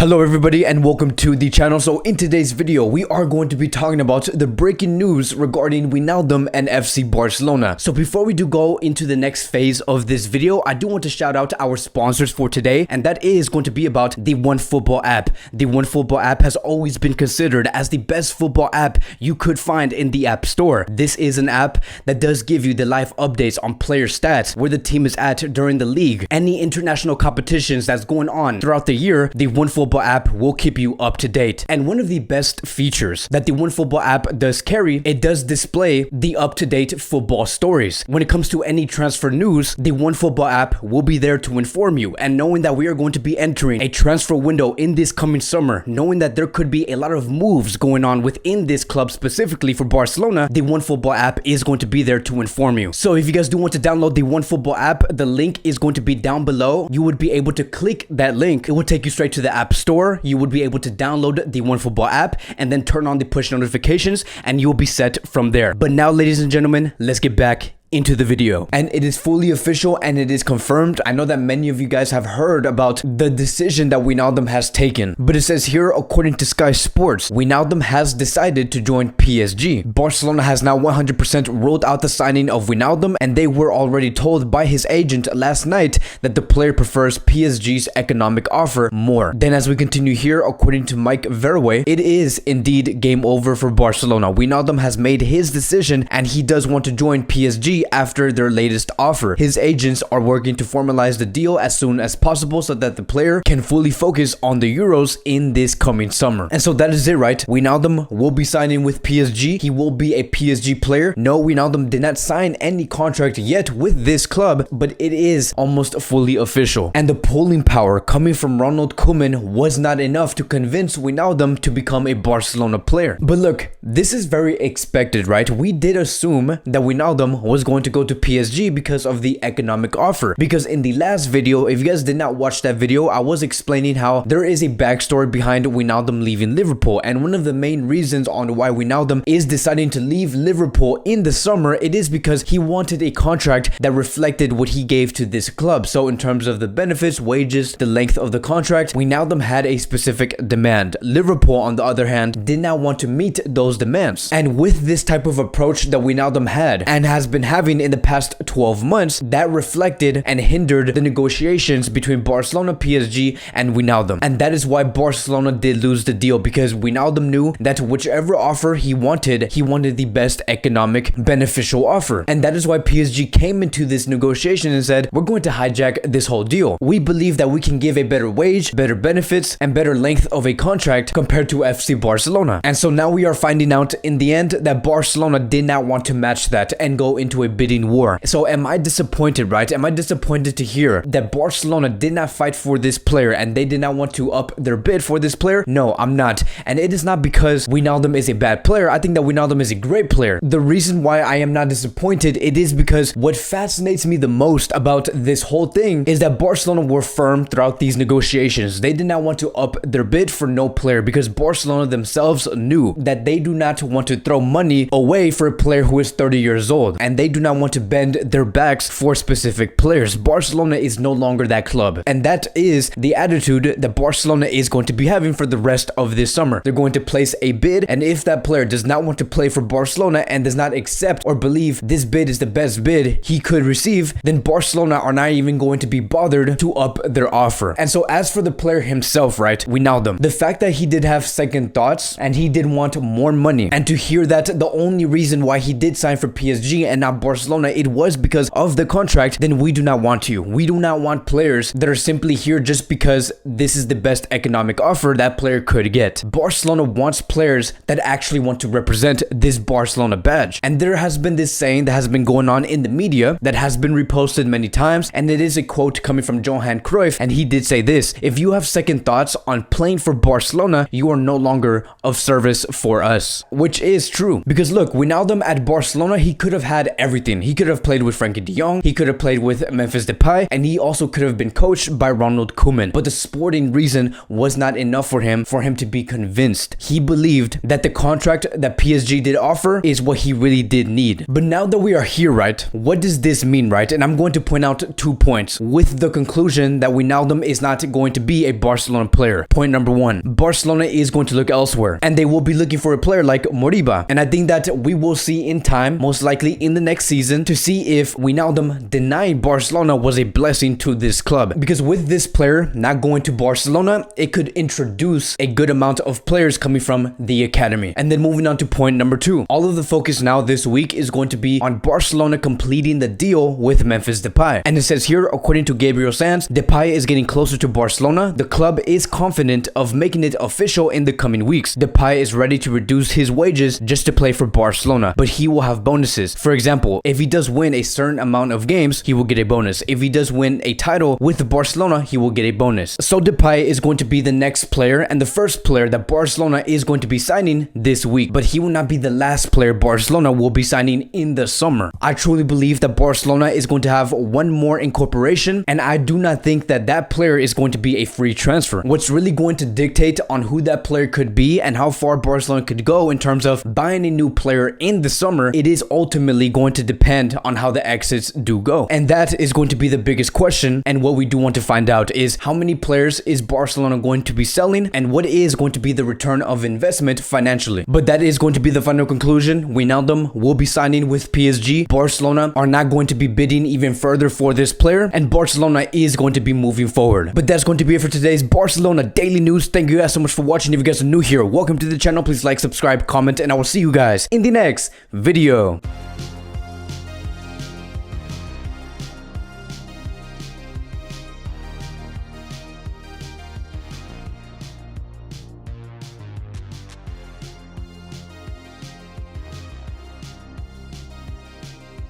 Hello everybody and welcome to the channel. So in today's video we are going to be talking about the breaking news regarding Wijnaldum and FC Barcelona. So before we do go into the next phase of this video, I do want to shout out our sponsors for today, and that is going to be about the OneFootball app. The OneFootball app has always been considered as the best football app you could find in the App Store. This is an app that does give you the live updates on player stats, where the team is at during the league, any international competitions that's going on throughout the year. The OneFootball app will keep you up to date. And one of the best features that the OneFootball app does carry, it does display the up-to-date football stories. When it comes to any transfer news, the OneFootball app will be there to inform you. And knowing that we are going to be entering a transfer window in this coming summer, knowing that there could be a lot of moves going on within this club, specifically for Barcelona, the OneFootball app is going to be there to inform you. So if you guys do want to download the OneFootball app, the link is going to be down below. You would be able to click that link. It will take you straight to the App Store. You would be able to download the OneFootball app and then turn on the push notifications, and you'll be set from there. But now, ladies and gentlemen, let's get back into the video. And it is fully official and it is confirmed. I know that many of you guys have heard about the decision that Wijnaldum has taken, but it says here, according to Sky Sports, Wijnaldum has decided to join PSG. Barcelona has now 100% ruled out the signing of Wijnaldum, and they were already told by his agent last night that the player prefers PSG's economic offer more. Then as we continue here, according to Mike Verwey, it is indeed game over for Barcelona. Wijnaldum has made his decision and he does want to join PSG after their latest offer. His agents are working to formalize the deal as soon as possible so that the player can fully focus on the Euros in this coming summer. And so that is it, right? Wijnaldum will be signing with PSG. He will be a PSG player. No, Wijnaldum did not sign any contract yet with this club, but it is almost fully official. And the pulling power coming from Ronald Koeman was not enough to convince Wijnaldum to become a Barcelona player. But look, this is very expected, right? We did assume that Wijnaldum was going to go to PSG because of the economic offer. Because in the last video, if you guys did not watch that video, I was explaining how there is a backstory behind Wijnaldum leaving Liverpool. And one of the main reasons on why Wijnaldum is deciding to leave Liverpool in the summer, it is because he wanted a contract that reflected what he gave to this club. So in terms of the benefits, wages, the length of the contract, Wijnaldum had a specific demand. Liverpool, on the other hand, did not want to meet those demands. And with this type of approach that Wijnaldum had and has been having in the past 12 months, that reflected and hindered the negotiations between Barcelona, PSG, and Wijnaldum. And that is why Barcelona did lose the deal, because Wijnaldum knew that whichever offer he wanted the best economic beneficial offer. And that is why PSG came into this negotiation and said, we're going to hijack this whole deal. We believe that we can give a better wage, better benefits, and better length of a contract compared to FC Barcelona. And so now we are finding out in the end that Barcelona did not want to match that and go into a bidding war. So am I disappointed, right? Am I disappointed to hear that Barcelona did not fight for this player and they did not want to up their bid for this player? No, I'm not. And it is not because Wijnaldum is a bad player. I think that Wijnaldum is a great player. The reason why I am not disappointed, it is because what fascinates me the most about this whole thing is that Barcelona were firm throughout these negotiations. They did not want to up their bid for no player because Barcelona themselves knew that they do not want to throw money away for a player who is 30 years old, and they do not want to bend their backs for specific players. Barcelona is no longer that club, and that is the attitude that Barcelona is going to be having for the rest of this summer. They're going to place a bid, and if that player does not want to play for Barcelona and does not accept or believe this bid is the best bid he could receive, then Barcelona are not even going to be bothered to up their offer. And so as for the player himself, right, Wijnaldum, the fact that he did have second thoughts and he did want more money, and to hear that the only reason why he did sign for PSG and not Barcelona, it was because of the contract, then we do not want you. We do not want players that are simply here just because this is the best economic offer that player could get. Barcelona wants players that actually want to represent this Barcelona badge. And there has been this saying that has been going on in the media that has been reposted many times, and it is a quote coming from Johan Cruyff, and he did say this: if you have second thoughts on playing for Barcelona, you are no longer of service for us. Which is true, because look, Wijnaldum at Barcelona, he could have had everything everything. He could have played with Frankie de Jong, he could have played with Memphis Depay, and he also could have been coached by Ronald Koeman. But the sporting reason was not enough for him to be convinced. He believed that the contract that PSG did offer is what he really did need. But now that we are here, right, what does this mean, right? And I'm going to point out 2 points with the conclusion that Wijnaldum is not going to be a Barcelona player. Point number 1, Barcelona is going to look elsewhere, and they will be looking for a player like Moriba. And I think that we will see in time, most likely in the next season, to see if Wijnaldum denying Barcelona was a blessing to this club. Because with this player not going to Barcelona, it could introduce a good amount of players coming from the academy. And then moving on to point number 2, all of the focus now this week is going to be on Barcelona completing the deal with Memphis Depay. And it says here, according to Gabriel Sanz, Depay is getting closer to Barcelona. The club is confident of making it official in the coming weeks. Depay is ready to reduce his wages just to play for Barcelona, but he will have bonuses. For example, if he does win a certain amount of games, he will get a bonus. If he does win a title with Barcelona, he will get a bonus. So Depay is going to be the next player and the first player that Barcelona is going to be signing this week, but he will not be the last player Barcelona will be signing in the summer. I truly believe that Barcelona is going to have one more incorporation, and I do not think that that player is going to be a free transfer. What's really going to dictate on who that player could be and how far Barcelona could go in terms of buying a new player in the summer, it is ultimately going to depend on how the exits do go. And that is going to be the biggest question, and what we do want to find out is how many players is Barcelona going to be selling and what is going to be the return of investment financially. But that is going to be the final conclusion. Wijnaldum will be signing with PSG. Barcelona are not going to be bidding even further for this player, and Barcelona is going to be moving forward. But that's going to be it for today's Barcelona Daily News. Thank you guys so much for watching. If you guys are new here, welcome to the channel. Please like, subscribe, comment, and I will see you guys in the next video.